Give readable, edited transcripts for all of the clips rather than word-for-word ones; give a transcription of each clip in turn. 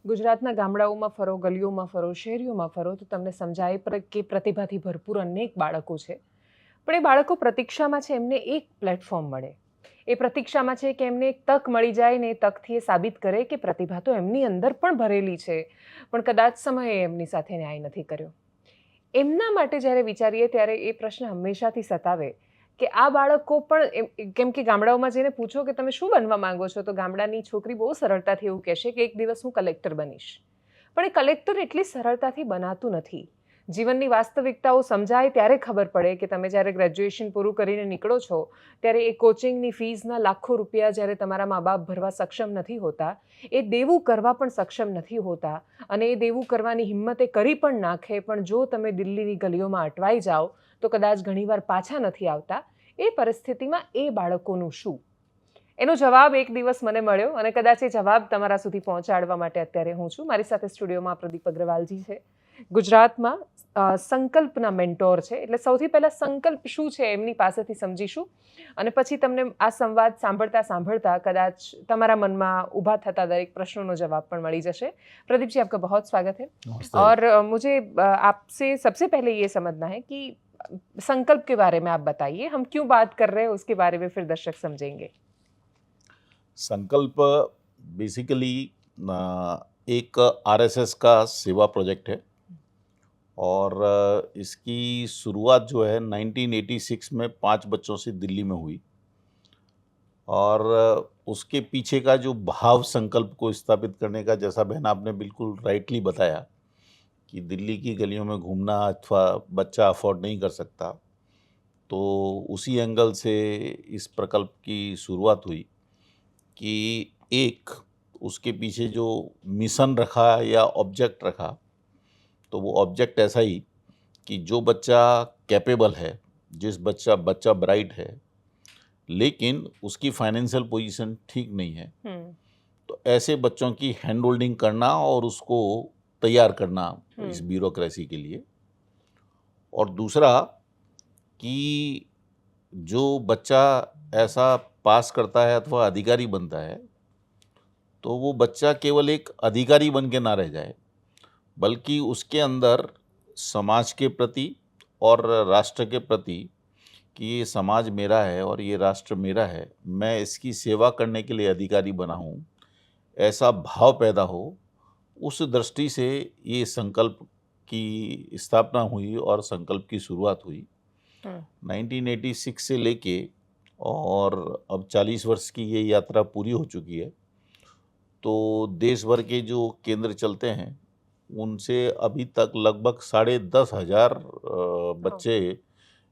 ગુજરાતના ગામડાઓમાં ફરો, ગલીઓમાં ફરો, શહેરીઓમાં ફરો તો તમને સમજાય કે પ્રતિભાથી ભરપૂર અનેક બાળકો છે. પણ એ બાળકો પ્રતીક્ષામાં છે, એમને એક પ્લેટફોર્મ મળે. એ પ્રતીક્ષામાં છે કે એમને એક તક મળી જાય ને એ તકથી એ સાબિત કરે કે પ્રતિભા તો એમની અંદર પણ ભરેલી છે, પણ કદાચ સમયે એમની સાથે ન્યાય નથી કર્યો. એમના માટે જ્યારે વિચારીએ ત્યારે એ પ્રશ્ન હંમેશાથી સતાવે કે આ બાળકો પણ કેમ કે ગામડાઓમાં જઈને પૂછો કે તમે શું બનવા માંગો છો, તો ગામડાની છોકરી બહુ સરળતાથી એવું કહેશે કે એક દિવસ હું કલેક્ટર બનીશ. પણ એ કલેક્ટર એટલી સરળતાથી બનાતું નથી. જીવનની વાસ્તવિકતાઓ સમજાય ત્યારે ખબર પડે કે તમે જ્યારે ગ્રેજ્યુએશન પૂરું કરીને નીકળો છો ત્યારે એ કોચિંગની ફીઝના લાખો રૂપિયા જ્યારે તમારા મા બાપ ભરવા સક્ષમ નથી હોતા, એ દેવું કરવા પણ સક્ષમ નથી હોતા, અને એ દેવું કરવાની હિંમતે કરી પણ નાખે, પણ જો તમે દિલ્હીની ગલીઓમાં અટવાઈ જાઓ તો કદાચ ઘણીવાર પાછા નથી આવતા. એ પરિસ્થિતિમાં એ બાળકોનું શું? એનો જવાબ એક દિવસ મને મળ્યો અને કદાચ એ જવાબ તમારા સુધી પહોંચાડવા માટે અત્યારે હું છું. મારી સાથે સ્ટુડિયોમાં પ્રદીપ અગ્રવાલજી છે. ગુજરાતમાં સંકલ્પના મેન્ટોર છે. એટલે સૌથી પહેલાં સંકલ્પ શું છે એમની પાસેથી સમજીશું અને પછી તમને આ સંવાદ સાંભળતા સાંભળતા કદાચ તમારા મનમાં ઊભા થતા દરેક પ્રશ્નોનો જવાબ પણ મળી જશે. प्रदीप जी, आपका बहुत स्वागत है. और मुझे आपसे सबसे पहले ये समझना है कि संकल्प के बारे में आप बताइए, हम क्यों बात कर रहे हैं उसके बारे में फिर दर्शक समझेंगे. संकल्प बेसिकली एक आरएसएस का सेवा प्रोजेक्ट है और इसकी शुरुआत जो है 1986 में 5 बच्चों से दिल्ली में हुई और उसके पीछे का जो भाव संकल्प को स्थापित करने का, जैसा बहन आपने बिल्कुल राइटली बताया कि दिल्ली की गलियों में घूमना अथवा बच्चा अफोर्ड नहीं कर सकता, तो उसी एंगल से इस प्रकल्प की शुरुआत हुई कि एक उसके पीछे जो मिशन रखा या ऑब्जेक्ट रखा, तो वो ऑब्जेक्ट ऐसा ही कि जो बच्चा कैपेबल है, जिस बच्चा ब्राइट है लेकिन उसकी फाइनेंशियल पोजीशन ठीक नहीं है, तो ऐसे बच्चों की हैंड होल्डिंग करना और उसको तैयार करना इस ब्यूरोक्रेसी के लिए. और दूसरा कि जो बच्चा ऐसा पास करता है अथवा अधिकारी बनता है, तो वो बच्चा केवल एक अधिकारी बन के ना रह जाए, बल्कि उसके अंदर समाज के प्रति और राष्ट्र के प्रति कि ये समाज मेरा है और ये राष्ट्र मेरा है, मैं इसकी सेवा करने के लिए अधिकारी बना हूँ, ऐसा भाव पैदा हो. उस दृष्टि से ये संकल्प की स्थापना हुई और संकल्प की शुरुआत हुई 1986 से लेके, और अब 40 वर्ष की ये यात्रा पूरी हो चुकी है. तो देश भर के जो केंद्र चलते हैं उनसे अभी तक लगभग 10,500 बच्चे,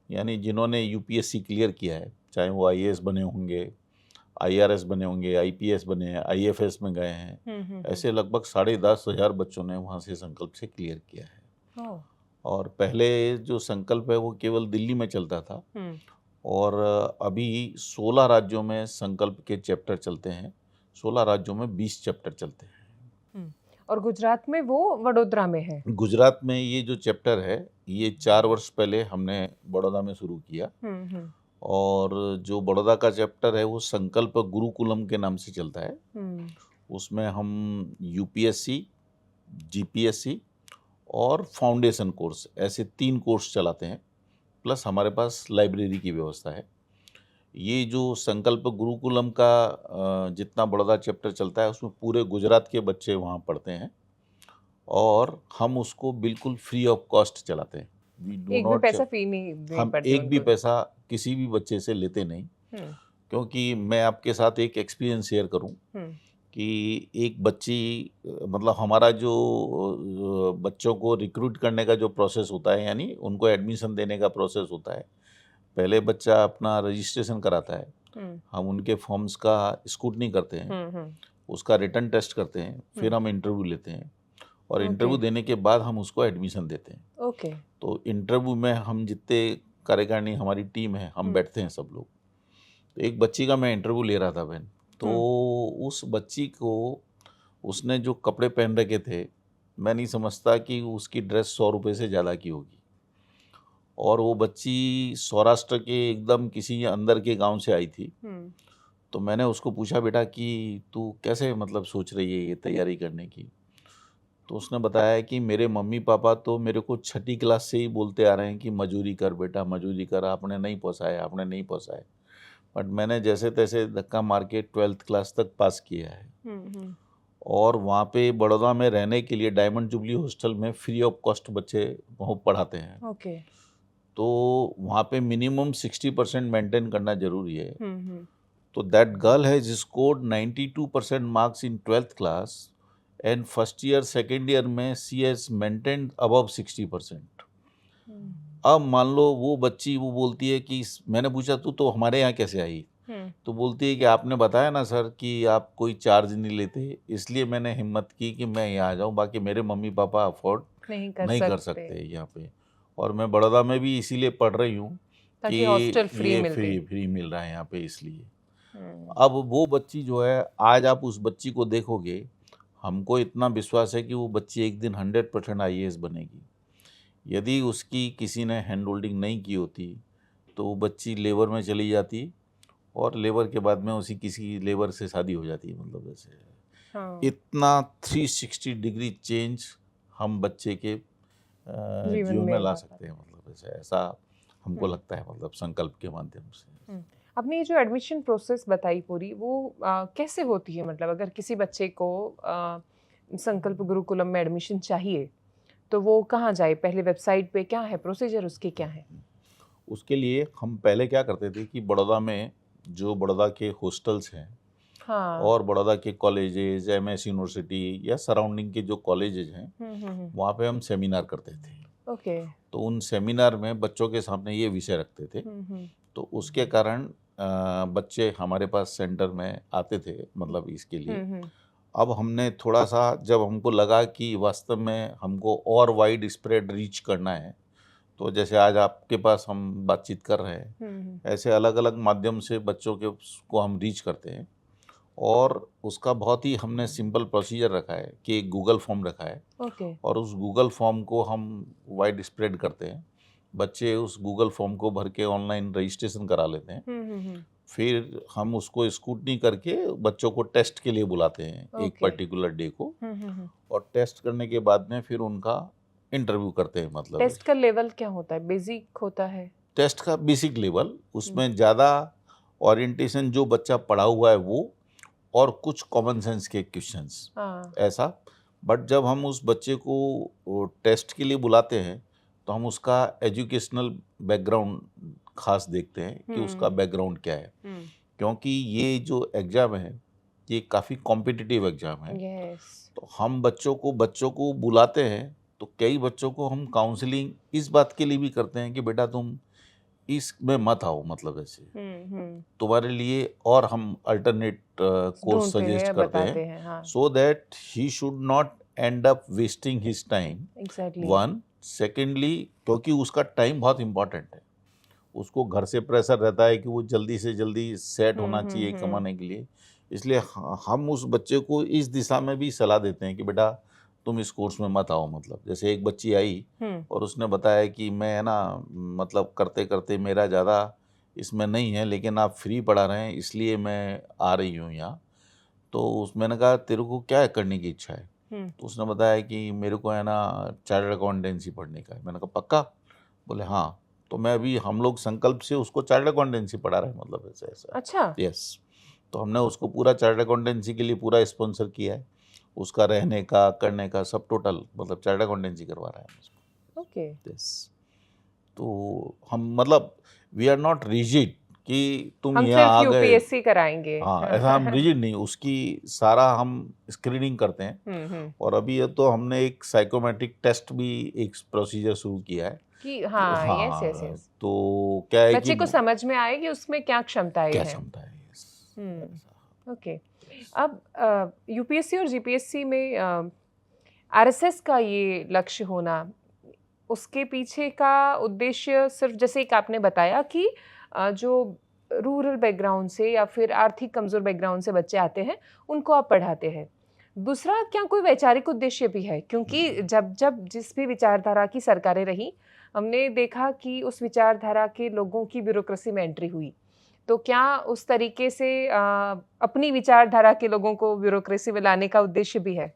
यानी जिन्होंने यूपीएससी क्लियर किया है, चाहे वो आईएएस बने होंगे, आईआरएस बने होंगे, आईपीएस बने हैं, आईएफएस में गए हैं, ऐसे लगभग 10,500 बच्चों ने वहाँ से संकल्प से क्लियर किया है. और पहले जो संकल्प है वो केवल दिल्ली में चलता था और अभी 16 राज्यों में संकल्प के चैप्टर चलते हैं. 16 राज्यों में 20 चैप्टर चलते हैं. और गुजरात में वो वडोदरा में है. गुजरात में ये जो चैप्टर है ये 4 वर्ष पहले हमने बड़ौदा में शुरू किया. और जो बड़ौदा का चैप्टर है वो संकल्प गुरुकुलम के नाम से चलता है. उसमें हम यूपीएससी, जीपीएससी और फाउंडेशन कोर्स, ऐसे 3 कोर्स चलाते हैं, प्लस हमारे पास लाइब्रेरी की व्यवस्था है. ये जो संकल्प गुरुकुलम का जितना बड़ौदा चैप्टर चलता है उसमें पूरे गुजरात के बच्चे वहाँ पढ़ते हैं और हम उसको बिल्कुल फ्री ऑफ कॉस्ट चलाते हैं. एक भी पैसा फी नहीं हम एक भी पैसा किसी भी बच्चे से लेते नहीं. क्योंकि मैं आपके साथ एक एक्सपीरियंस शेयर करूं कि एक बच्ची, मतलब हमारा जो बच्चों को रिक्रूट करने का जो प्रोसेस होता है, यानी उनको एडमिशन देने का प्रोसेस होता है, पहले बच्चा अपना रजिस्ट्रेशन कराता है, हम उनके फॉर्म्स का स्क्रूटनी करते हैं, उसका रिटन टेस्ट करते हैं, फिर हम इंटरव्यू लेते हैं और इंटरव्यू देने के बाद हम उसको एडमिशन देते हैं. तो इंटरव्यू में हम जितने कार्यकारिणी हमारी टीम है, हम बैठते हैं सब लोग. तो एक बच्ची का मैं इंटरव्यू ले रहा था बहन, तो उस बच्ची को, उसने जो कपड़े पहन रखे थे, मैं नहीं समझता कि उसकी ड्रेस 100 रुपये से ज़्यादा की होगी. और वो बच्ची सौराष्ट्र के एकदम किसी अंदर के गांव से आई थी. तो मैंने उसको पूछा, बेटा कि तू कैसे मतलब सोच रही है ये तैयारी करने की? तो उसने बताया कि मेरे मम्मी पापा तो मेरे को छठी क्लास से ही बोलते आ रहे हैं कि मजूरी कर बेटा, मजूरी कर, आपने नहीं पोसाया, आपने नहीं पोसाया। बट मैंने जैसे तैसे धक्का मार के 12th क्लास तक पास किया है। और वहाँ पे बड़ौदा में रहने के लिए डायमंड जुबली हॉस्टल में फ्री ऑफ कॉस्ट बच्चे वहाँ पढ़ाते हैं। ओके। तो वहाँ पे मिनिमम 60% मेंटेन करना जरूरी है। तो that girl has scored 92% marks in 12th class and first year second year में सी हैज मेंटेन्ड अबव 60%। अब मान लो वो बच्ची वो बोलती है कि मैंने पूछा तू तो हमारे यहाँ कैसे आई, तो बोलती है कि आपने बताया ना सर कि आप कोई चार्ज नहीं लेते, इसलिए मैंने हिम्मत की कि मैं यहाँ आ जाऊँ, बाकी मेरे मम्मी पापा अफोर्ड नहीं कर सकते यहाँ पे। और मैं बड़ौदा में भी इसीलिए पढ़ रही हूँ कि हॉस्टल फ्री ये मिलते। फ्री मिल रहा है यहाँ पे, इसलिए। अब वो बच्ची जो है, आज आप उस बच्ची को देखोगे, हमको इतना विश्वास है कि वो बच्ची एक दिन 100% IAS बनेगी। यदि उसकी किसी ने हैंड होल्डिंग नहीं की होती तो वो बच्ची लेबर में चली जाती और लेबर के बाद में उसी किसी लेबर से शादी हो जाती है। मतलब ऐसे इतना 360 डिग्री चेंज हम बच्चे के जीवन में ला सकते हैं। मतलब ऐसा हमको लगता है, मतलब संकल्प के माध्यम से। आपने ये जो एडमिशन प्रोसेस बताई पूरी, वो कैसे होती है? मतलब अगर किसी बच्चे को संकल्प गुरुकुलम में एडमिशन चाहिए तो वो कहाँ जाए? पहले वेबसाइट पे क्या है प्रोसीजर, उसके क्या है? उसके लिए हम पहले क्या करते थे कि बड़ौदा में जो बड़ौदा के हॉस्टल्स हैं, हाँ। और बड़ौदा के कॉलेजेस, MS यूनिवर्सिटी या सराउंडिंग के जो कॉलेजेस हैं, वहाँ पे हम सेमिनार करते थे। ओके। तो उन सेमिनार में बच्चों के सामने ये विषय रखते थे। तो उसके कारण बच्चे हमारे पास सेंटर में आते थे, मतलब इसके लिए। अब हमने थोड़ा सा, जब हमको लगा कि वास्तव में हमको और वाइड स्प्रेड रीच करना है, तो जैसे आज आपके पास हम बातचीत कर रहे हैं, ऐसे अलग अलग माध्यम से बच्चों के को हम रीच करते हैं। और उसका बहुत ही हमने सिंपल प्रोसीजर रखा है कि एक गूगल फॉर्म रखा है। और उस गूगल फॉर्म को हम वाइड स्प्रेड करते हैं। बच्चे उस गूगल फॉर्म को भर के ऑनलाइन रजिस्ट्रेशन करा लेते हैं। फिर हम उसको स्क्रूटनी करके बच्चों को टेस्ट के लिए बुलाते हैं एक पर्टिकुलर डे को। और टेस्ट करने के बाद में फिर उनका इंटरव्यू करते हैं। मतलब टेस्ट का लेवल क्या होता है? बेसिक होता है? टेस्ट का बेसिक लेवल, उसमें ज़्यादा ओरिएंटेशन जो बच्चा पढ़ा हुआ है वो, और कुछ कॉमन सेंस के क्वेश्चंस, ऐसा। बट जब हम उस बच्चे को टेस्ट के लिए बुलाते हैं तो हम उसका एजुकेशनल बैकग्राउंड खास देखते हैं कि उसका बैकग्राउंड क्या है। क्योंकि ये जो एग्ज़ाम है ये काफ़ी कॉम्पिटिटिव एग्ज़ाम है। तो हम बच्चों को बुलाते हैं तो कई बच्चों को हम काउंसलिंग इस बात के लिए भी करते हैं कि बेटा तुम इसमें मत आओ, मतलब ऐसे तुम्हारे लिए और हम अल्टरनेट कोर्स सजेस्ट करते हैं, so that he should not and up wasting his time. One, secondly क्योंकि उसका टाइम बहुत इम्पोर्टेंट है, उसको घर से प्रेशर रहता है कि वो जल्दी से जल्दी सेट होना चाहिए कमाने के लिए। इसलिए हम उस बच्चे को इस दिशा में भी सलाह देते हैं कि बेटा तुम इस कोर्स में मत आओ। मतलब जैसे एक बच्ची आई और उसने बताया कि मैं ना, मतलब करते करते मेरा ज़्यादा इसमें नहीं है, लेकिन आप फ्री पढ़ा रहे हैं इसलिए मैं आ रही हूँ यहाँ। तो मैंने कहा तेरे को क्या करने की इच्छा है? तो उसने बताया कि मेरे को है ना चार्टर्ड अकाउंटेंसी पढ़ने का है। मैंने कहा पक्का? बोले हाँ। तो मैं अभी, हम लोग संकल्प से उसको चार्टर्ड अकाउंटेंसी पढ़ा रहे हैं, मतलब ऐसा ऐसा। अच्छा। यस। तो हमने उसको पूरा चार्टर्ड अकाउंटेंसी के लिए पूरा स्पॉन्सर किया है, उसका रहने का करने का सब टोटल, मतलब चार्टर्ड अकाउंटेंसी करवा रहा है उसको। ओके। यस। तो हम, मतलब वी आर नॉट रिजिड कि तुम यहाँ आ गए यूपीएससी कराएंगे। हाँ, ऐसा हम रिजिड नहीं, उसकी सारा हम स्क्रीनिंग करते हैं। और अभी तो हमने एक साइकोमेट्रिक टेस्ट भी एक प्रोसीजर शुरू किया है कि हाँ, यस। तो क्या है बच्चे को समझ में आए कि उसमें क्या क्षमताएं हैं। ओके। अब यूपीएससी और जीपीएससी में आरएसएस का ये लक्ष्य होना, उसके पीछे का उद्देश्य सिर्फ जैसे एक आपने बताया कि जो रूरल बैकग्राउंड से या फिर आर्थिक कमज़ोर बैकग्राउंड से बच्चे आते हैं उनको आप पढ़ाते हैं। दूसरा, क्या कोई वैचारिक उद्देश्य भी है? क्योंकि जब जिस भी विचारधारा की सरकारें रही, हमने देखा कि उस विचारधारा के लोगों की ब्यूरोक्रेसी में एंट्री हुई। तो क्या उस तरीके से अपनी विचारधारा के लोगों को ब्यूरोक्रेसी में लाने का उद्देश्य भी है?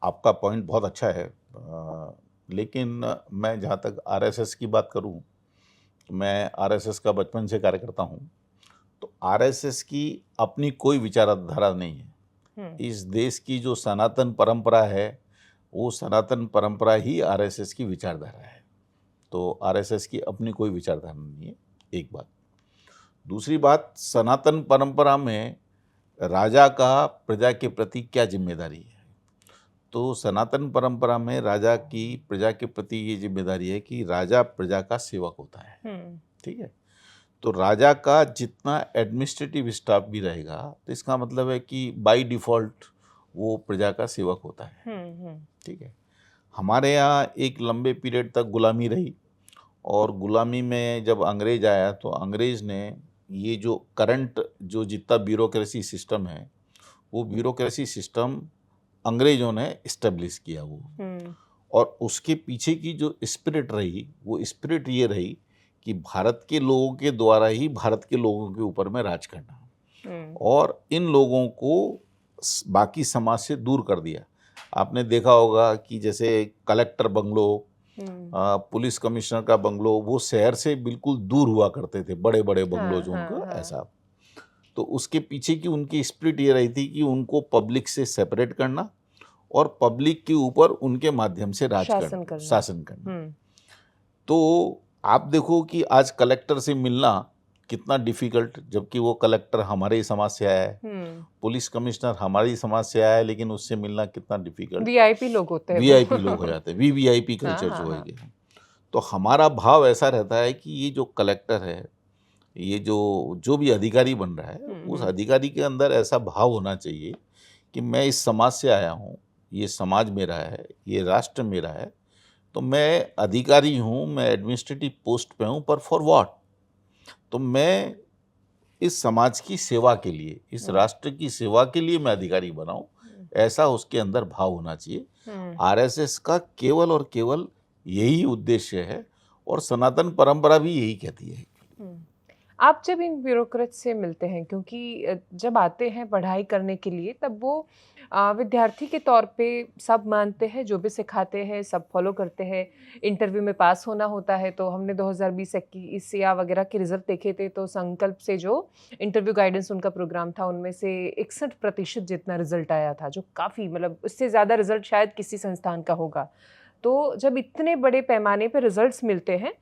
आपका पॉइंट बहुत अच्छा है, लेकिन मैं जहाँ तक आरएसएस की बात करूँ, मैं आरएसएस का बचपन से कार्यकर्ता हूँ, तो आरएसएस की अपनी कोई विचारधारा नहीं है। इस देश की जो सनातन परंपरा है, वो सनातन परंपरा ही आरएसएस की विचारधारा है। तो आरएसएस की अपनी कोई विचारधारा नहीं है, एक बात। दूसरी बात, सनातन परंपरा में राजा का प्रजा के प्रति क्या जिम्मेदारी है? तो सनातन परंपरा में राजा की प्रजा के प्रति ये जिम्मेदारी है कि राजा प्रजा का सेवक होता है, ठीक है। तो राजा का जितना एडमिनिस्ट्रेटिव स्टाफ भी रहेगा, तो इसका मतलब है कि बाय डिफ़ॉल्ट वो प्रजा का सेवक होता है, ठीक है। हमारे यहाँ एक लंबे पीरियड तक गुलामी रही, और गुलामी में जब अंग्रेज आया तो अंग्रेज ने ये जो करंट जो जितना ब्यूरोक्रेसी सिस्टम है, वो ब्यूरोक्रेसी सिस्टम अंग्रेजों ने इस्टेब्लिश किया वो। और उसके पीछे की जो स्पिरिट रही, वो स्पिरिट ये रही कि भारत के लोगों के द्वारा ही भारत के लोगों के ऊपर में राज करना, और इन लोगों को बाकी समाज से दूर कर दिया। आपने देखा होगा कि जैसे कलेक्टर बंगलो, पुलिस कमिश्नर का बंगलो, वो शहर से बिल्कुल दूर हुआ करते थे, बड़े बड़े बंगलो जो उनका ऐसा। तो उसके पीछे की उनकी स्पिरिट ये रही थी कि उनको पब्लिक से सेपरेट करना और पब्लिक के ऊपर उनके माध्यम से राज करना, शासन करना। तो आप देखो कि आज कलेक्टर से मिलना कितना डिफिकल्ट, जबकि वो कलेक्टर हमारे ही समाज से आया है, पुलिस कमिश्नर हमारे ही समाज से आया है, लेकिन उससे मिलना कितना डिफिकल्ट। वीआईपी लोग होते हैं, वीआईपी लोग हो जाते हैं, वीवीआईपी कल्चर जो है। तो हमारा भाव ऐसा रहता है कि ये जो कलेक्टर है, ये जो भी अधिकारी बन रहा है, उस अधिकारी के अंदर ऐसा भाव होना चाहिए कि मैं इस समाज से आया हूँ, ये समाज मेरा है, ये राष्ट्र मेरा है, तो मैं अधिकारी हूँ, मैं एडमिनिस्ट्रेटिव पोस्ट पे हूँ, पर फॉर व्हाट? तो मैं इस समाज की सेवा के लिए, इस राष्ट्र की सेवा के लिए मैं अधिकारी बनाऊं, ऐसा उसके अंदर भाव होना चाहिए। आरएसएस का केवल और केवल यही उद्देश्य है, और सनातन परंपरा भी यही कहती है। आप जब इन ब्यूरोक्रेट से मिलते हैं, क्योंकि जब आते हैं पढ़ाई करने के लिए, तब वो विद्यार्थी के तौर पे सब मानते हैं, जो भी सिखाते हैं सब फॉलो करते हैं। इंटरव्यू में पास होना होता है, तो हमने 2020-21 या वगैरह के रिजल्ट देखे थे, तो संकल्प से जो इंटरव्यू गाइडेंस उनका प्रोग्राम था, उनमें से 61% जितना रिजल्ट आया था, जो काफ़ी, मतलब उससे ज़्यादा रिजल्ट शायद किसी संस्थान का होगा। तो जब इतने बड़े पैमाने पर रिजल्ट्स मिलते हैं,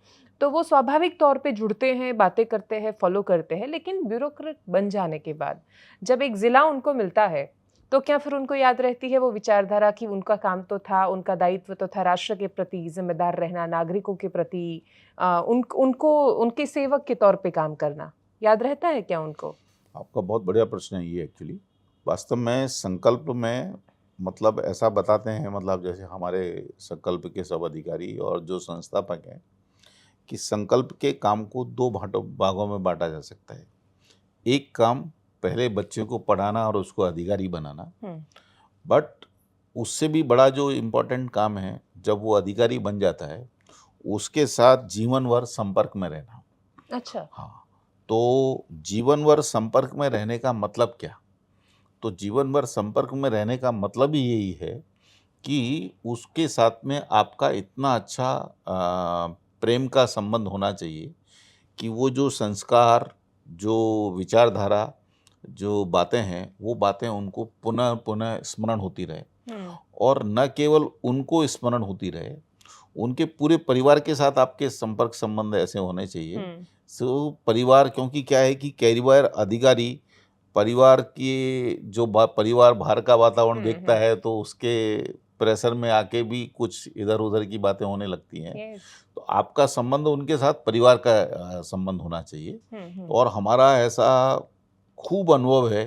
तो वो स्वाभाविक तौर पे जुड़ते हैं, बातें करते हैं, फॉलो करते हैं। लेकिन ब्यूरोक्रेट बन जाने के बाद जब एक ज़िला उनको मिलता है, तो क्या फिर उनको याद रहती है वो विचारधारा कि उनका काम तो था, उनका दायित्व तो था राष्ट्र के प्रति जिम्मेदार रहना, नागरिकों के प्रति उनको उनके सेवक के तौर पे काम करना, याद रहता है क्या उनको? आपका बहुत बढ़िया प्रश्न है ये। एक्चुअली वास्तव में संकल्प में मतलब ऐसा बताते हैं, मतलब जैसे हमारे संकल्प के सब अधिकारी और जो संस्थापक हैं, कि संकल्प के काम को 2 भागों में बांटा जा सकता है। एक काम पहले बच्चे को पढ़ाना और उसको अधिकारी बनाना, बट उससे भी बड़ा जो इम्पोर्टेंट काम है, जब वो अधिकारी बन जाता है, उसके साथ जीवन भर संपर्क में रहना। अच्छा। हाँ, तो जीवन भर संपर्क में रहने का मतलब क्या? तो जीवन भर संपर्क में रहने का मतलब ही यही है कि उसके साथ में आपका इतना अच्छा प्रेम का संबंध होना चाहिए कि वो जो संस्कार, जो विचारधारा, जो बातें हैं, वो बातें उनको पुनः पुनः स्मरण होती रहे, और न केवल उनको स्मरण होती रहे, उनके पूरे परिवार के साथ आपके संपर्क संबंध ऐसे होने चाहिए। सो परिवार, क्योंकि क्या है कि कई बार अधिकारी परिवार के जो परिवार बाहर का वातावरण देखता है, तो उसके प्रेशर में आके भी कुछ इधर उधर की बातें होने लगती हैं। तो आपका संबंध उनके साथ परिवार का संबंध होना चाहिए। और हमारा ऐसा खूब अनुभव है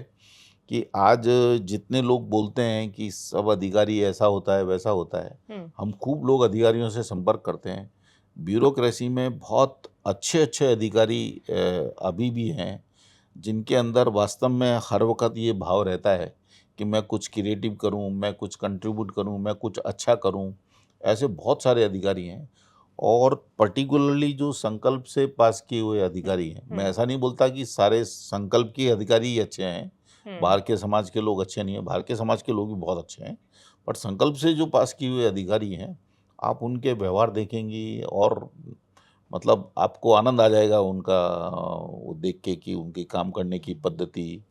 कि आज जितने लोग बोलते हैं कि सब अधिकारी ऐसा होता है वैसा होता है, हम खूब लोग अधिकारियों से संपर्क करते हैं। ब्यूरोक्रेसी में बहुत अच्छे अच्छे अधिकारी अभी भी हैं, जिनके अंदर वास्तव में हर वक्त ये भाव रहता है कि मैं कुछ क्रिएटिव करूं, मैं कुछ कंट्रीब्यूट करूं, मैं कुछ अच्छा करूं। ऐसे बहुत सारे अधिकारी हैं, और पर्टिकुलरली जो संकल्प से पास किए हुए अधिकारी हैं, मैं ऐसा नहीं बोलता कि सारे संकल्प के अधिकारी ही अच्छे हैं, बाहर के समाज के लोग अच्छे नहीं हैं, बाहर के समाज के लोग भी बहुत अच्छे हैं, बट संकल्प से जो पास किए हुए अधिकारी हैं, आप उनके व्यवहार देखेंगी और मतलब आपको आनंद आ जाएगा उनका वो देख के कि उनकी काम करने की पद्धति,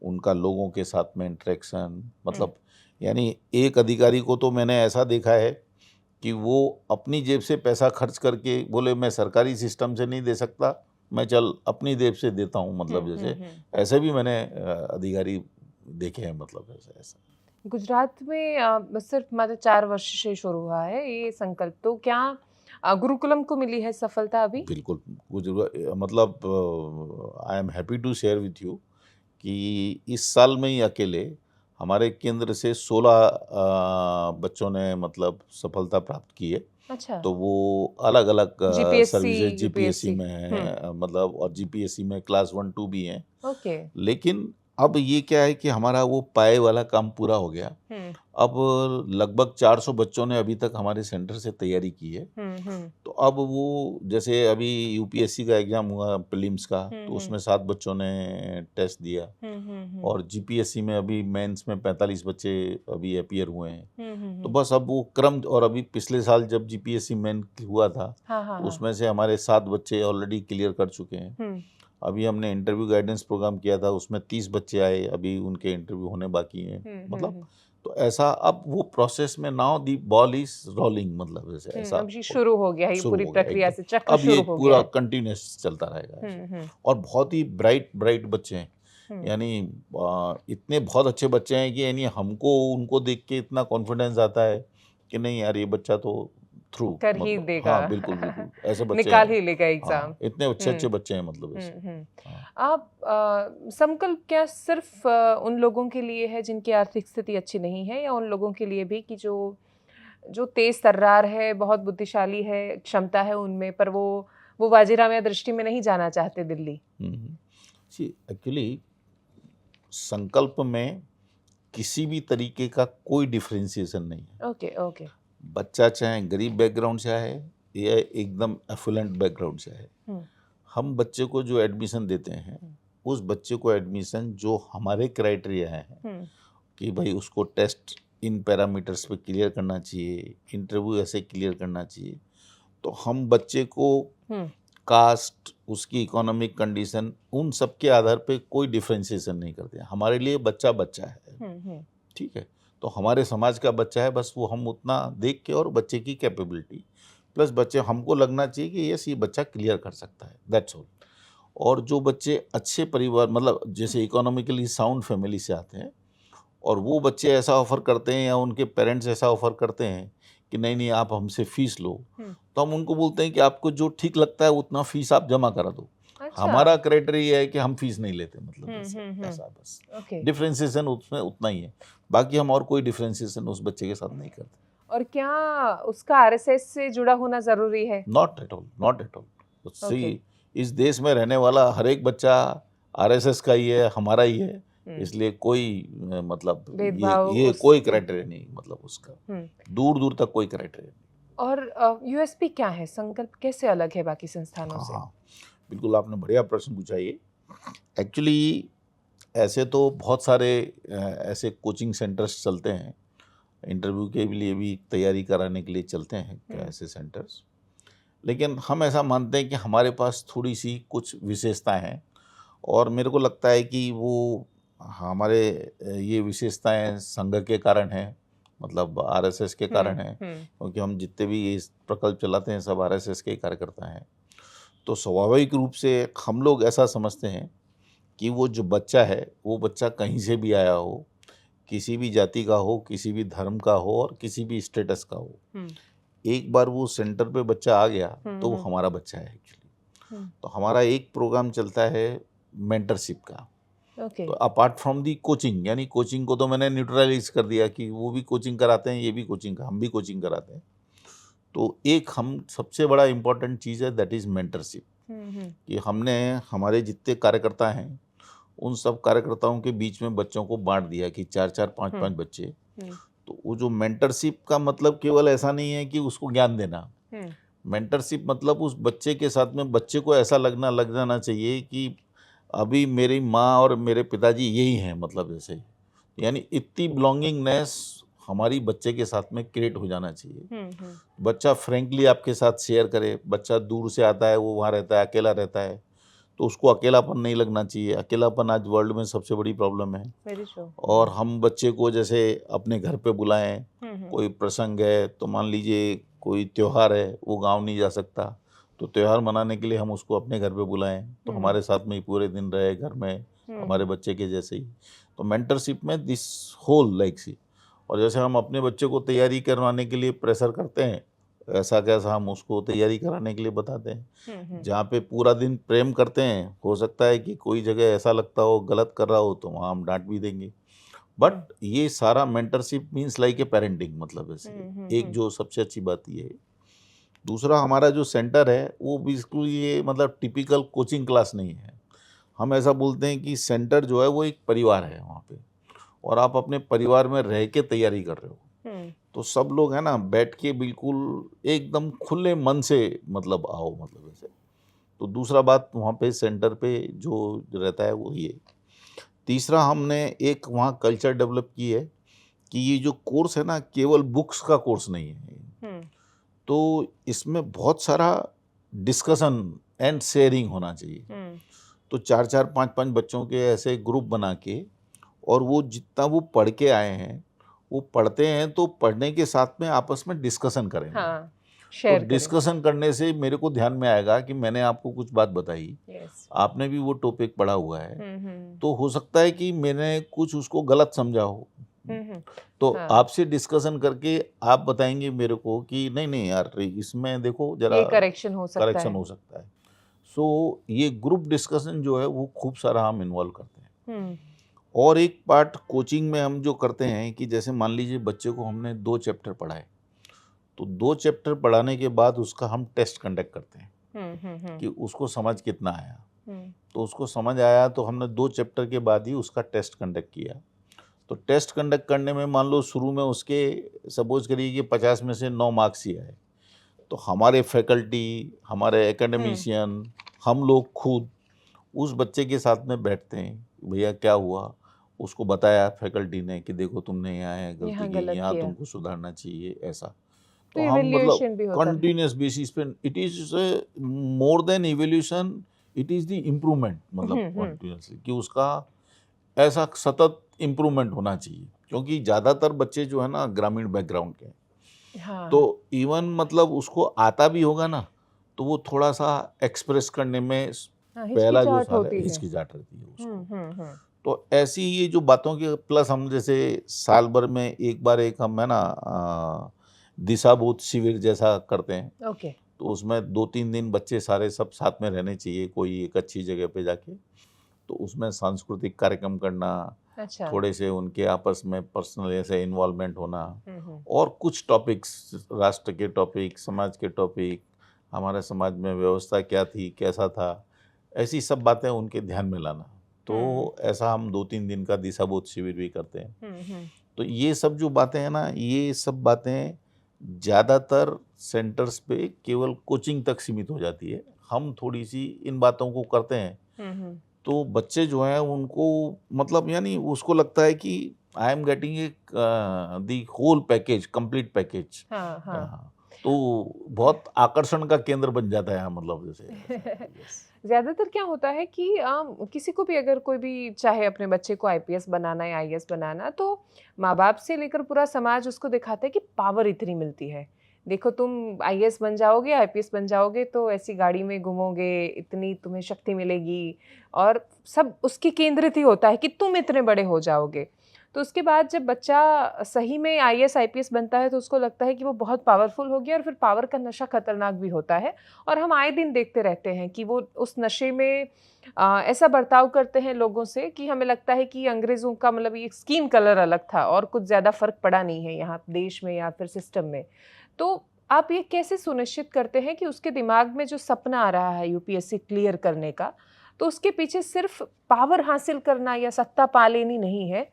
उनका लोगों के साथ में इंटरेक्शन, मतलब यानी एक अधिकारी को तो मैंने ऐसा देखा है कि वो अपनी जेब से पैसा खर्च करके बोले मैं सरकारी सिस्टम से नहीं दे सकता, मैं चल अपनी जेब से देता हूँ, मतलब जैसे ऐसे भी मैंने अधिकारी देखे हैं, मतलब ऐसा। गुजरात में सिर्फ मात्र 4 वर्ष से शुरू हुआ है ये संकल्प, तो क्या गुरुकुलम को मिली है सफलता अभी? बिल्कुल, मतलब I am happy to share with you कि इस साल में ही अकेले हमारे केंद्र से 16 बच्चों ने मतलब सफलता प्राप्त की है। अच्छा। तो वो अलग अलग जीपीएससी, सर्विसेज जीपीएससी यूपीएससी। में है, मतलब और जीपीएससी में क्लास 1 2 भी हैं। ओके। लेकिन अब ये क्या है कि हमारा वो पाए वाला काम पूरा हो गया। अब लगभग 400 बच्चों ने अभी तक हमारे सेंटर से तैयारी की है। तो अब वो जैसे अभी यूपीएससी का एग्जाम हुआ प्रीलिम्स का, तो उसमें 7 बच्चों ने टेस्ट दिया, और जीपीएससी में अभी मेंस में 45 बच्चे अभी अपीयर हुए हैं। तो बस अब वो क्रम, और अभी पिछले साल जब जीपीएससी मेन हुआ था, तो उसमें से हमारे 7 बच्चे ऑलरेडी क्लियर कर चुके हैं। अभी हमने इंटरव्यू गाइडेंस प्रोग्राम किया था, उसमें 30 बच्चे आए, अभी उनके इंटरव्यू होने बाकी हैं, मतलब तो ऐसा अब वो प्रोसेस में now the ball is rolling, मतलब जैसे ऐसा अब ये शुरू हो गया है, ये शुरू पूरी हो गया प्रक्रिया एकदम। से चक्र अब ये शुरू हो गया पूरा है। कंटिन्यूस चलता रहेगा ऐसे। हम्म। और बहुत ही ब्राइट बच्चे हैं, यानी इतने बहुत अच्छे बच्चे हैं कि यानी हमको उनको देख के इतना कॉन्फिडेंस आता है कि नहीं यार ये बच्चा तो थ्रू कर ही मतलब देगा। हाँ बिल्कुल बिल्कुल ऐसे बच्चे निकाल हैं। ही लेगा हाँ एग्जाम। इतने अच्छे अच्छे बच्चे हैं, मतलब ऐसे। हाँ। आप संकल्प क्या सिर्फ उन लोगों के लिए है जिनकी आर्थिक स्थिति अच्छी नहीं है, या उन लोगों के लिए भी कि जो तेज तर्रार है, बहुत बुद्धिशाली है, क्षमता है उनमें, पर वो वाजीराम या दृष्टि में नहीं जाना चाहते दिल्ली? एक्चुअली संकल्प में किसी भी तरीके का कोई डिफरेंशिएशन नहीं है। Okay okay. बच्चा चाहे गरीब बैकग्राउंड से आए या एकदम एफुलेंट बैकग्राउंड से आए, हम बच्चे को जो एडमिशन देते हैं, उस बच्चे को एडमिशन जो हमारे क्राइटेरिया है कि भाई उसको टेस्ट इन पैरामीटर्स पे क्लियर करना चाहिए, इंटरव्यू ऐसे क्लियर करना चाहिए, तो हम बच्चे को कास्ट, उसकी इकोनॉमिक कंडीशन, उन सब के आधार पे कोई डिफरेंशिएशन नहीं करते। हमारे लिए बच्चा बच्चा है, ठीक है, तो हमारे समाज का बच्चा है, बस वो हम उतना देख के, और बच्चे की कैपेबिलिटी प्लस बच्चे हमको लगना चाहिए कि यस ये बच्चा क्लियर कर सकता है, दैट्स ऑल। और जो बच्चे अच्छे परिवार, मतलब जैसे इकोनॉमिकली साउंड फैमिली से आते हैं, और वो बच्चे ऐसा ऑफर करते हैं या उनके पेरेंट्स ऐसा ऑफर करते हैं कि नहीं नहीं आप हमसे फीस लो, तो हम उनको बोलते हैं कि आपको जो ठीक लगता है उतना फीस आप जमा करा दो। अच्छा। हमारा क्राइटेरिया है कि हम फीस नहीं लेते, मतलब ऐसा बस डिफरेंशिएशन उसमें उतना ही है, बाकी हम और कोई डिफरेंशिएशन उस बच्चे के साथ नहीं करते। और क्या उसका आरएसएस से जुड़ा होना जरूरी है? Not at all, not at all. See इस देश में रहने वाला हर एक बच्चा आरएसएस का ही है, हमारा ही है, इसलिए कोई मतलब ये कोई क्राइटेरिया नहीं, मतलब उसका दूर दूर तक कोई क्राइटेरिया नहीं। और यूएसपी क्या है? संकल्प कैसे अलग है बाकी संस्थानों से? हाँ बिल्कुल, आपने बढ़िया प्रश्न पूछा। ये एक्चुअली ऐसे तो बहुत सारे ऐसे कोचिंग सेंटर्स चलते हैं, इंटरव्यू के लिए भी तैयारी कराने के लिए चलते हैं ऐसे सेंटर्स, लेकिन हम ऐसा मानते हैं कि हमारे पास थोड़ी सी कुछ विशेषताएं हैं, और मेरे को लगता है कि वो हमारे ये विशेषताएं संघ के कारण हैं, मतलब आरएसएस के कारण हैं, क्योंकि हम जितने भी ये प्रकल्प चलाते हैं सब आरएसएस के कार्यकर्ता हैं। तो स्वाभाविक रूप से हम लोग ऐसा समझते हैं कि वो जो बच्चा है, वो बच्चा कहीं से भी आया हो, किसी भी जाति का हो, किसी भी धर्म का हो, और किसी भी स्टेटस का हो, एक बार वो सेंटर पे बच्चा आ गया तो वो हमारा बच्चा है एक्चुअली। तो हमारा एक प्रोग्राम चलता है मेंटरशिप का। तो अपार्ट फ्रॉम दी कोचिंग, यानी कोचिंग को तो मैंने न्यूट्रलाइज कर दिया कि वो भी कोचिंग कराते हैं, ये भी कोचिंग का, हम भी कोचिंग कराते हैं। तो एक हम सबसे बड़ा इम्पोर्टेंट चीज़ है, दैट इज़ मेंटरशिप, कि हमने हमारे जितने कार्यकर्ता हैं उन सब कार्यकर्ताओं के बीच में बच्चों को बांट दिया कि 4-4, 5-5 बच्चे। तो वो जो मेंटरशिप का मतलब केवल ऐसा नहीं है कि उसको ज्ञान देना, मेंटरशिप मतलब उस बच्चे के साथ में बच्चे को ऐसा लग जाना चाहिए कि अभी मेरी माँ और मेरे पिताजी यही हैं, मतलब जैसे यानी इतनी बिलोंगिंगनेस हमारी बच्चे के साथ में क्रिएट हो जाना चाहिए। बच्चा फ्रेंकली आपके साथ शेयर करे। बच्चा दूर से आता है, वो वहाँ रहता है, अकेला रहता है, तो उसको अकेलापन नहीं लगना चाहिए। अकेलापन आज वर्ल्ड में सबसे बड़ी प्रॉब्लम है। Very true. और हम बच्चे को जैसे अपने घर पे बुलाएं, कोई प्रसंग है, तो मान लीजिए कोई त्योहार है, वो गांव नहीं जा सकता, तो त्योहार मनाने के लिए हम उसको अपने घर पे बुलाएं, तो हमारे साथ में ही पूरे दिन रहे घर में, हमारे बच्चे के जैसे ही। तो मेंटरशिप में दिस होल लाइक सी। और जैसे हम अपने बच्चे को तैयारी करवाने के लिए प्रेशर करते हैं, ऐसा कैसा हम उसको तैयारी कराने के लिए बताते हैं। जहाँ पे पूरा दिन प्रेम करते हैं, हो सकता है कि कोई जगह ऐसा लगता हो गलत कर रहा हो, तो वहाँ हम डांट भी देंगे। बट ये सारा mentorship means like a parenting, मतलब ऐसे एक जो सबसे अच्छी बात ये है। दूसरा, हमारा जो सेंटर है वो बिल्कुल ये मतलब टिपिकल कोचिंग क्लास नहीं है। हम ऐसा बोलते हैं कि सेंटर जो है वो एक परिवार है वहाँ पे, और आप अपने परिवार में रह के तैयारी कर रहे हो। तो सब लोग है ना, बैठ के बिल्कुल एकदम खुले मन से मतलब आओ, मतलब ऐसे। तो दूसरा बात वहाँ पे सेंटर पे जो रहता है वो ये। तीसरा, हमने एक वहाँ कल्चर डेवलप की है कि ये जो कोर्स है ना, केवल बुक्स का कोर्स नहीं है। तो इसमें बहुत सारा डिस्कशन एंड शेयरिंग होना चाहिए। तो 4-4, 5-5 बच्चों के ऐसे ग्रुप बना के, और वो जितना वो पढ़ के आए हैं, वो पढ़ते हैं तो पढ़ने के साथ में आपस में डिस्कशन करेंगे। हाँ, तो शेयर करें। डिस्कशन करने से मेरे को ध्यान में आएगा कि मैंने आपको कुछ बात बताई, यस। आपने भी वो टॉपिक पढ़ा हुआ है, तो हो सकता है कि मैंने कुछ उसको गलत समझा हो। तो हाँ, आपसे डिस्कशन करके आप बताएंगे मेरे को कि नहीं नहीं यार, इसमें देखो जरा ये करेक्शन हो सकता करेक्शन है। हो सकता है। सो ये ग्रुप डिस्कशन जो है वो खूब सारा हम इन्वॉल्व करते हैं। और एक पार्ट कोचिंग में हम जो करते हैं कि जैसे मान लीजिए बच्चे को हमने 2 चैप्टर पढ़ाए, तो 2 चैप्टर पढ़ाने के बाद उसका हम टेस्ट कंडक्ट करते हैं कि उसको समझ कितना आया। तो उसको समझ आया तो हमने 2 चैप्टर के बाद ही उसका टेस्ट कंडक्ट किया। तो टेस्ट कंडक्ट करने में मान लो शुरू में उसके सपोज करिए कि 50 में से 9 मार्क्स ही आए, तो हमारे फैकल्टी, हमारे एकेडमिशियन, हम लोग खुद उस बच्चे के साथ में बैठते हैं, भैया क्या हुआ, उसको बताया फैकल्टी ने कि देखो तुमने यहाँ गलती यहाँ की, गलत यहाँ किया। तुमको सुधारना चाहिए, ऐसा। तो तो हम मतलब इवैल्यूएशन भी होता है। कंटिन्यूस बेसिस पे, it is more than evolution, it is the improvement, मतलब कंटिन्यूसली कि उसका ऐसा सतत इम्प्रूवमेंट होना चाहिए। क्योंकि ज़्यादातर बच्चे जो है ना ग्रामीण बैकग्राउंड के हैं, हाँ, तो इवन मतलब उसको आता भी होगा ना, तो वो थोड़ा सा एक्सप्रेस करने में हाँ, पहला जो हिचकिचाहट साल होती है है। हिचकिचाहट रहती है उसको। हम्म। तो ऐसी ये जो बातों की, प्लस हम जैसे साल भर में एक बार एक हम है ना दिशा बोध शिविर जैसा करते हैं। ओके। तो उसमें 2-3 दिन बच्चे सारे सब साथ में रहने चाहिए कोई एक अच्छी जगह पे जाके। तो उसमें सांस्कृतिक कार्यक्रम करना, अच्छा। थोड़े से उनके आपस में पर्सनल ऐसे इन्वॉल्वमेंट होना, हम्म। और कुछ टॉपिक्स, राष्ट्र के टॉपिक, समाज के टॉपिक, हमारे समाज में व्यवस्था क्या थी, कैसा था, ऐसी सब बातें उनके ध्यान में लाना। तो ऐसा हम 2-3 दिन का दिशाबोध शिविर भी करते हैं। तो ये सब जो बातें हैं ना, ये सब बातें ज़्यादातर सेंटर्स पे केवल कोचिंग तक सीमित हो जाती है। हम थोड़ी सी इन बातों को करते हैं, तो बच्चे जो हैं उनको मतलब यानी उसको लगता है कि I am getting a the whole package, complete package. हाँ। तो बहुत आकर्षण का केंद्र बन जाता है, मतलब जैसे ज़्यादातर क्या होता है कि किसी को भी अगर कोई भी चाहे अपने बच्चे को आईपीएस बनाना या आईएएस बनाना, तो माँ बाप से लेकर पूरा समाज उसको दिखाता है कि पावर इतनी मिलती है। देखो तुम आईएएस बन जाओगे, आईपीएस बन जाओगे तो ऐसी गाड़ी में घूमोगे, इतनी तुम्हें शक्ति मिलेगी, और सब उसके केंद्रित ही होता है कि तुम इतने बड़े हो जाओगे। तो उसके बाद जब बच्चा सही में आईएएस आईपीएस बनता है तो उसको लगता है कि वो बहुत पावरफुल हो गया, और फिर पावर का नशा खतरनाक भी होता है। और हम आए दिन देखते रहते हैं कि वो उस नशे में ऐसा बर्ताव करते हैं लोगों से कि हमें लगता है कि अंग्रेज़ों का मतलब ये स्किन कलर अलग था और कुछ ज़्यादा फ़र्क पड़ा नहीं है यहाँ देश में या फिर सिस्टम में। तो आप ये कैसे सुनिश्चित करते हैं कि उसके दिमाग में जो सपना आ रहा है यूपीएससी क्लियर करने का, तो उसके पीछे सिर्फ पावर हासिल करना या सत्ता पा लेनी नहीं है,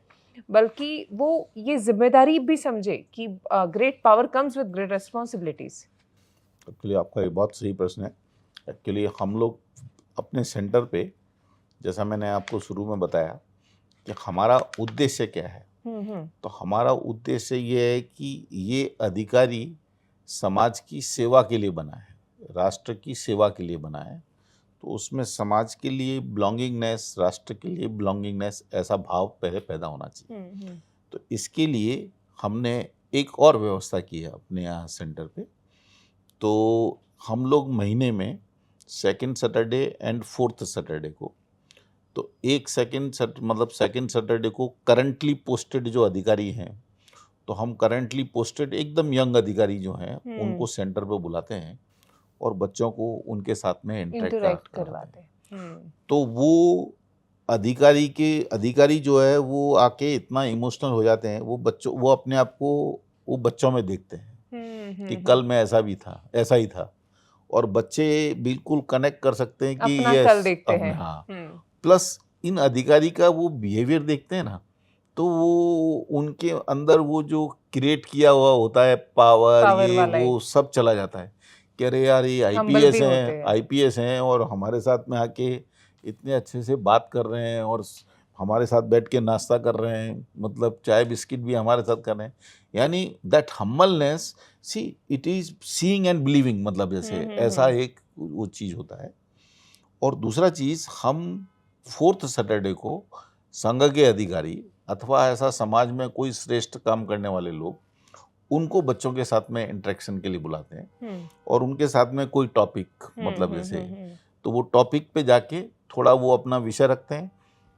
बल्कि वो ये जिम्मेदारी भी समझे कि great power comes with great responsibilities. Actually आपका ये बहुत सही प्रश्न है। एक्चुअली हम लोग अपने सेंटर पे जैसा मैंने आपको शुरू में बताया कि हमारा उद्देश्य क्या है, तो हमारा उद्देश्य ये है कि ये अधिकारी समाज की सेवा के लिए बना है, राष्ट्र की सेवा के लिए बना है। तो उसमें समाज के लिए बिलोंगिंगनेस, राष्ट्र के लिए बिलोंगिंगनेस, ऐसा भाव पहले पैदा होना चाहिए। तो इसके लिए हमने एक और व्यवस्था की है अपने यहाँ सेंटर पे। तो हम लोग महीने में second Saturday and fourth Saturday को, तो सेकंड सैटरडे को करंटली पोस्टेड जो अधिकारी हैं, तो हम करंटली पोस्टेड एकदम यंग अधिकारी जो हैं उनको सेंटर पे बुलाते हैं और बच्चों को उनके साथ में इंटरेक्ट करवाते हैं। तो वो अधिकारी जो है वो आके इतना इमोशनल हो जाते हैं, वो अपने आप को वो बच्चों में देखते हैं कि कल मैं ऐसा ही था, और बच्चे बिल्कुल कनेक्ट कर सकते हैं कि अपना कल देखते हैं। हाँ, प्लस इन अधिकारी का वो बिहेवियर देखते हैं ना, तो वो उनके अंदर वो जो क्रिएट किया हुआ होता है पावर ये वो सब चला जाता है कि अरे यार ये आईपीएस हैं और हमारे साथ में आके इतने अच्छे से बात कर रहे हैं और हमारे साथ बैठ के नाश्ता कर रहे हैं, मतलब चाय बिस्किट भी हमारे साथ कर रहे हैं। यानी that humbleness, see it is seeing and believing, मतलब जैसे ऐसा एक वो चीज़ होता है। और दूसरा चीज़, हम फोर्थ सैटरडे को संघ के अधिकारी अथवा ऐसा समाज में कोई श्रेष्ठ काम करने वाले लोग, उनको बच्चों के साथ में इंटरेक्शन के लिए बुलाते हैं और उनके साथ में कोई टॉपिक, मतलब जैसे तो वो टॉपिक पे जाके थोड़ा वो अपना विषय रखते हैं,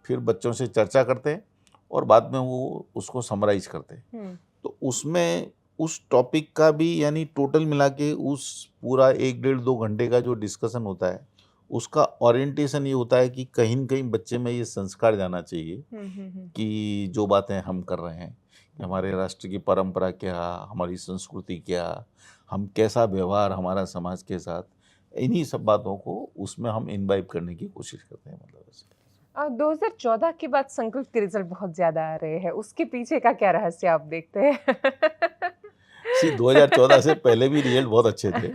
फिर बच्चों से चर्चा करते हैं और बाद में वो उसको समराइज करते हैं। तो उसमें उस टॉपिक का भी, यानी टोटल मिला के उस पूरा 1-1.5-2 घंटे का जो डिस्कशन होता है, उसका ओरिएंटेशन ये होता है कि कहीं न कहीं बच्चे में ये संस्कार जाना चाहिए कि जो बातें हम कर रहे हैं, हमारे राष्ट्र की परंपरा क्या, हमारी संस्कृति क्या, हम कैसा व्यवहार हमारा समाज के साथ, इन्हीं सब बातों को उसमें हम इनवाइब करने की कोशिश करते हैं। मतलब ऐसे 2014 के बाद संकल्प के रिजल्ट बहुत ज्यादा आ रहे हैं, उसके पीछे का क्या रहस्य आप देखते हैं? 2014 से पहले भी रिजल्ट बहुत अच्छे थे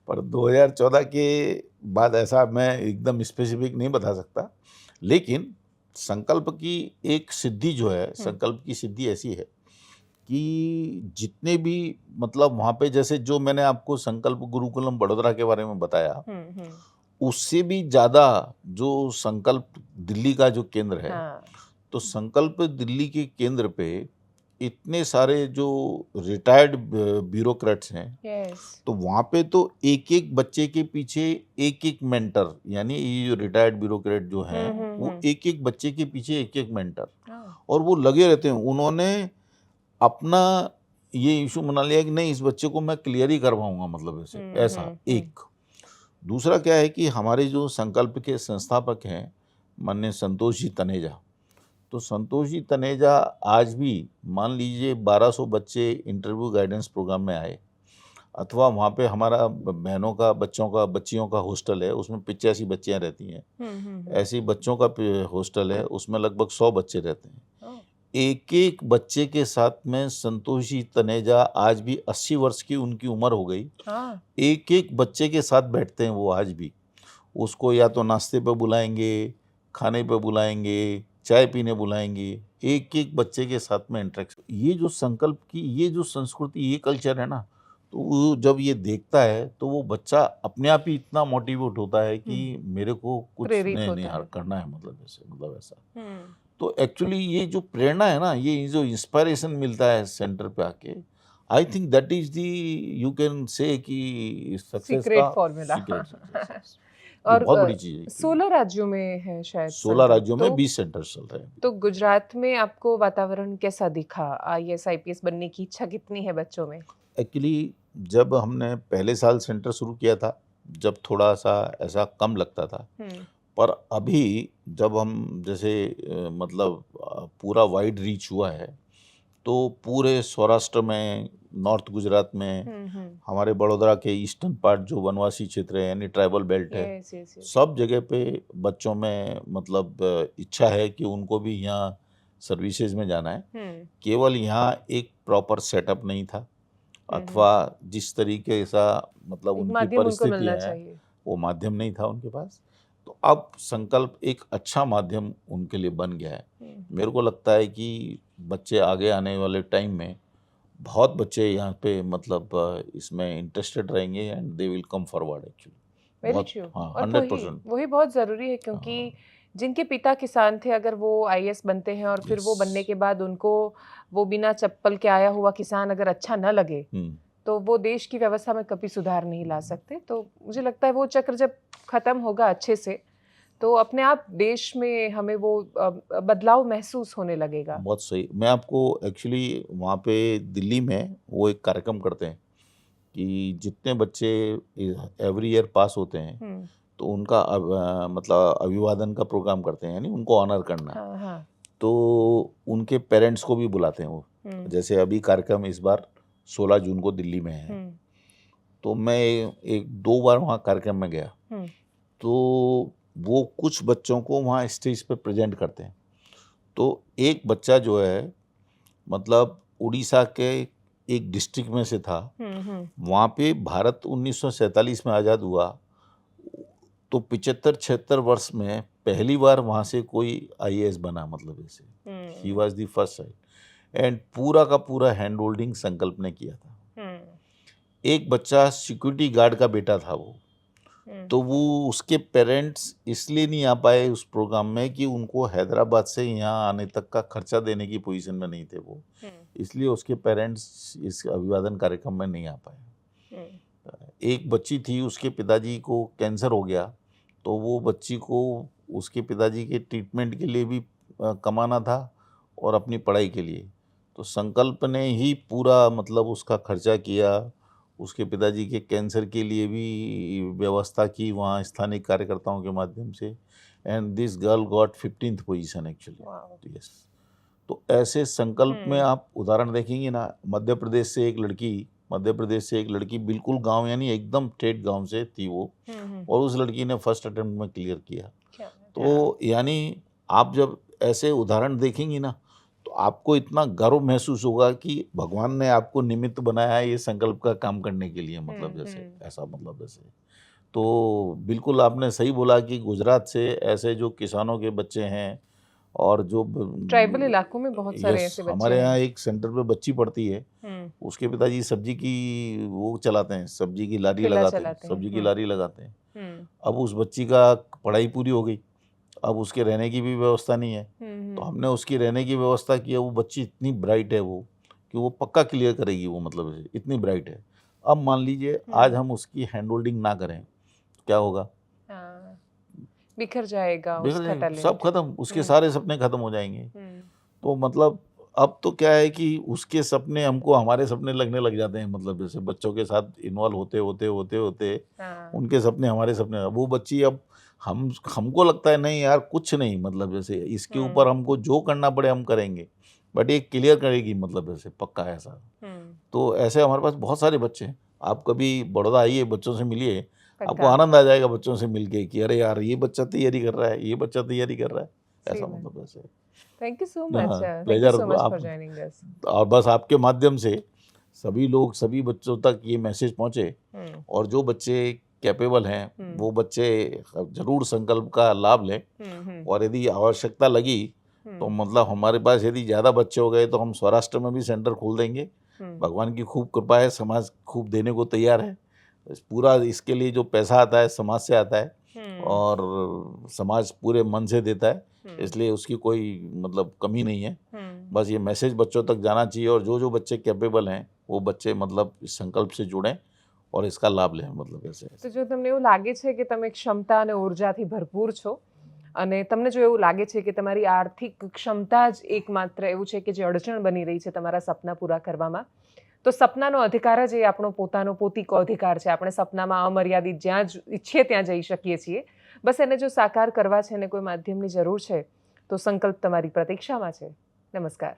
पर 2014 के बाद ऐसा मैं एकदम स्पेसिफिक नहीं बता सकता, लेकिन संकल्प की एक सिद्धि जो है, संकल्प की सिद्धि ऐसी है कि जितने भी, मतलब वहाँ पे जैसे जो मैंने आपको संकल्प गुरुकुलम बड़ोदरा के बारे में बताया, उससे भी ज़्यादा जो संकल्प दिल्ली का जो केंद्र है, तो संकल्प दिल्ली के केंद्र पे इतने सारे जो रिटायर्ड ब्यूरोक्रेट्स हैं, तो वहाँ पे तो एक एक बच्चे के पीछे एक एक मेंटर, यानी ये जो रिटायर्ड ब्यूरोक्रेट जो हैं वो एक एक बच्चे के पीछे एक एक मेंटर, और वो लगे रहते हैं। उन्होंने अपना ये इशू बना लिया कि नहीं, इस बच्चे को मैं क्लियर ही करवाऊंगा, मतलब ऐसा एक। दूसरा क्या है कि हमारे जो संकल्प के संस्थापक हैं माननीय संतोष जी तनेजा, तो संतोष जी तनेजा आज भी मान लीजिए 1200 बच्चे इंटरव्यू गाइडेंस प्रोग्राम में आए, अथवा वहाँ पे हमारा बहनों का, बच्चियों का हॉस्टल है, उसमें 85 बच्चियाँ रहती हैं, ऐसे बच्चों का हॉस्टल है, उसमें लगभग 100 बच्चे रहते हैं। एक एक बच्चे के साथ में संतोष जी तनेजा, आज भी 80 वर्ष की उनकी उम्र हो गई, एक एक बच्चे के साथ बैठते हैं वो आज भी। उसको या तो नाश्ते पे बुलाएंगे, खाने पे बुलाएंगे, चाय पीने बुलाएंगे, एक एक बच्चे के साथ में इंटरेक्शन। ये जो संकल्प की ये जो संस्कृति, ये कल्चर है ना, तो वो जब ये देखता है तो वो बच्चा अपने आप ही इतना मोटिवेट होता है कि मेरे को कुछ नहीं करना है, मतलब ऐसा। तो एक्चुअली ये जो प्रेरणा है ना, ये जो इंस्पायरेशन मिलता है सेंटर पे आके, I think that is the, you can say कि सक्सेस का फॉर्मूला। और बहुत बड़ी चीज है। 16 राज्यों में है शायद, 16 राज्यों में 20 सेंटर चल रहे हैं। तो गुजरात में आपको वातावरण कैसा दिखा? IAS IPS बनने की इच्छा कितनी है बच्चों में? एक्चुअली जब हमने पहले साल सेंटर शुरू किया था, जब थोड़ा सा ऐसा कम लगता था, पर अभी जब हम जैसे मतलब पूरा वाइड रीच हुआ है, तो पूरे सौराष्ट्र में, नॉर्थ गुजरात में, हमारे बड़ोदरा के ईस्टर्न पार्ट जो वनवासी क्षेत्र है, यानी ट्राइबल बेल्ट है, सब जगह पे बच्चों में मतलब इच्छा है कि उनको भी यहाँ सर्विसेज में जाना है। केवल यहाँ एक प्रॉपर सेटअप नहीं था, अथवा जिस तरीके सा मतलब उनकी परिस्थिति है वो माध्यम नहीं था उनके पास, तो अब संकल्प एक अच्छा माध्यम उनके लिए बन गया है। मेरे को लगता है कि बच्चे आगे आने वाले टाइम में बहुत बच्चे यहाँ पे मतलब इसमें इंटरेस्टेड रहेंगे and they will come forward actually. Very बहुत, ट्रू। हाँ, और 100%। वही बहुत ज़रूरी है, क्योंकि जिनके पिता किसान थे, अगर वो आईएएस बनते हैं और फिर वो बनने के बाद उनको वो बिना चप्पल के आया हुआ किसान अगर अच्छा न लगे, तो वो देश की व्यवस्था में कभी सुधार नहीं ला सकते। तो मुझे लगता है वो चक्र जब खत्म होगा अच्छे से, तो अपने आप देश में हमें वो बदलाव महसूस होने लगेगा। बहुत सही। मैं आपको एक्चुअली वहाँ पे दिल्ली में वो एक कार्यक्रम करते हैं कि जितने बच्चे एवरी ईयर पास होते हैं तो उनका मतलब अभिवादन का प्रोग्राम करते हैं, यानी उनको ऑनर करना। हाँ, हाँ। तो उनके पेरेंट्स को भी बुलाते हैं वो। जैसे अभी कार्यक्रम इस बार 16 जून को दिल्ली में है, तो मैं एक 2 बार वहाँ कार्यक्रम में गया। तो वो कुछ बच्चों को वहाँ स्टेज पे प्रेजेंट करते हैं। तो एक बच्चा जो है मतलब उड़ीसा के एक डिस्ट्रिक्ट में से था। वहाँ पे भारत 1947 में आज़ाद हुआ, तो 75-76 वर्ष में पहली बार वहाँ से कोई आईएएस बना, मतलब ऐसे he was the first side. And पूरा का पूरा हैंड होल्डिंग संकल्प ने किया था। एक बच्चा सिक्योरिटी गार्ड का बेटा था वो, तो वो उसके पेरेंट्स इसलिए नहीं आ पाए उस प्रोग्राम में कि उनको हैदराबाद से यहाँ आने तक का खर्चा देने की पोजीशन में नहीं थे वो, इसलिए उसके पेरेंट्स इस अभिवादन कार्यक्रम में नहीं आ पाए। एक बच्ची थी, उसके पिताजी को कैंसर हो गया, तो वो बच्ची को उसके पिताजी के ट्रीटमेंट के लिए भी कमाना था और अपनी पढ़ाई के लिए। तो संकल्प ने ही पूरा मतलब उसका खर्चा किया, उसके पिताजी के कैंसर के लिए भी व्यवस्था की वहाँ स्थानीय कार्यकर्ताओं के माध्यम से। And this girl got 15th position actually. Yes, तो ऐसे संकल्प में आप उदाहरण देखेंगे ना, मध्य प्रदेश से एक लड़की बिल्कुल गांव, यानी एकदम ठेठ गांव से थी वो, और उस लड़की ने फर्स्ट अटेम्प्ट में क्लियर किया। तो यानी आप जब ऐसे उदाहरण देखेंगी ना, तो आपको इतना गर्व महसूस होगा कि भगवान ने आपको निमित्त बनाया है ये संकल्प का काम करने के लिए, मतलब जैसे ऐसा, मतलब जैसे। तो बिल्कुल आपने सही बोला कि गुजरात से ऐसे जो किसानों के बच्चे हैं और जो ट्राइबल इलाकों में बहुत सारे ऐसे बच्चे हमारे हैं। यहाँ एक सेंटर पे बच्ची पढ़ती है, उसके पिताजी सब्जी की वो चलाते हैं, सब्जी की लारी लगाते हैं। अब उस बच्ची का पढ़ाई पूरी हो गई, अब उसके रहने की भी व्यवस्था नहीं है, तो हमने उसकी रहने की व्यवस्था की है। वो बच्ची इतनी ब्राइट है वो कि वो पक्का क्लियर करेगी वो, मतलब इतनी ब्राइट है। अब मान लीजिए आज हम उसकी हैंड होल्डिंग ना करें तो क्या होगा? बिखर जाएगा उसका टैलेंट, सब खत्म, उसके सारे सपने खत्म हो जाएंगे। तो मतलब अब तो क्या है कि उसके सपने हमको हमारे सपने लगने लग जाते हैं, मतलब जैसे बच्चों के साथ इन्वॉल्व होते उनके सपने हमारे सपने। वो बच्ची अब हमको लगता है नहीं यार कुछ नहीं, मतलब जैसे इसके ऊपर हमको जो करना पड़े हम करेंगे, बट ये क्लियर करेगी, मतलब जैसे पक्का ऐसा। तो ऐसे हमारे पास बहुत सारे बच्चे हैं। आप कभी बड़ौदा आइए, बच्चों से मिलिए, आपको आनंद आ जाएगा बच्चों से मिलके कि अरे यार ये बच्चा तैयारी कर रहा है, ये बच्चा तैयारी कर रहा है, ऐसा, मतलब ऐसे। Thank you so much, pleasure for joining us. और बस आपके माध्यम से सभी लोग, सभी बच्चों तक ये मैसेज पहुंचे, और जो बच्चे कैपेबल हैं वो बच्चे जरूर संकल्प का लाभ लें। और यदि आवश्यकता लगी तो मतलब हमारे पास यदि ज़्यादा बच्चे हो गए तो हम सौराष्ट्र में भी सेंटर खोल देंगे। भगवान की खूब कृपा है, समाज खूब देने को तैयार है। पूरा इसके लिए जो पैसा आता है समाज से आता है, और समाज पूरे मन से देता है, इसलिए उसकी कोई मतलब कमी नहीं है। बस ये मैसेज बच्चों तक जाना चाहिए, और जो बच्चे कैपेबल हैं वो बच्चे मतलब इस संकल्प से जुड़ें और इसका લાભ લે, મતલબ ऐसे। તો જો તમને એવું લાગે છે કે તમે ક્ષમતા અને ઉર્જાથી ભરપૂર છો, અને તમને જો એવું લાગે છે કે તમારી આર્થિક ક્ષમતા જ એકમાત્ર એવું છે કે જે અડચણ બની રહી છે તમારા સપના પૂરા કરવામાં, તો સપનાનો અધિકાર જ એ આપણો પોતાનો પોતીકો અધિકાર છે. આપણે સપનામાં અમર્યાદિત જ્યાં જ ઈચ્છીએ ત્યાં જઈ શકીએ છીએ. બસ એને જો સાકાર કરવા છે અને કોઈ માધ્યમની જરૂર છે તો સંકલ્પ તમારી પ્રતીક્ષામાં છે. નમસ્કાર.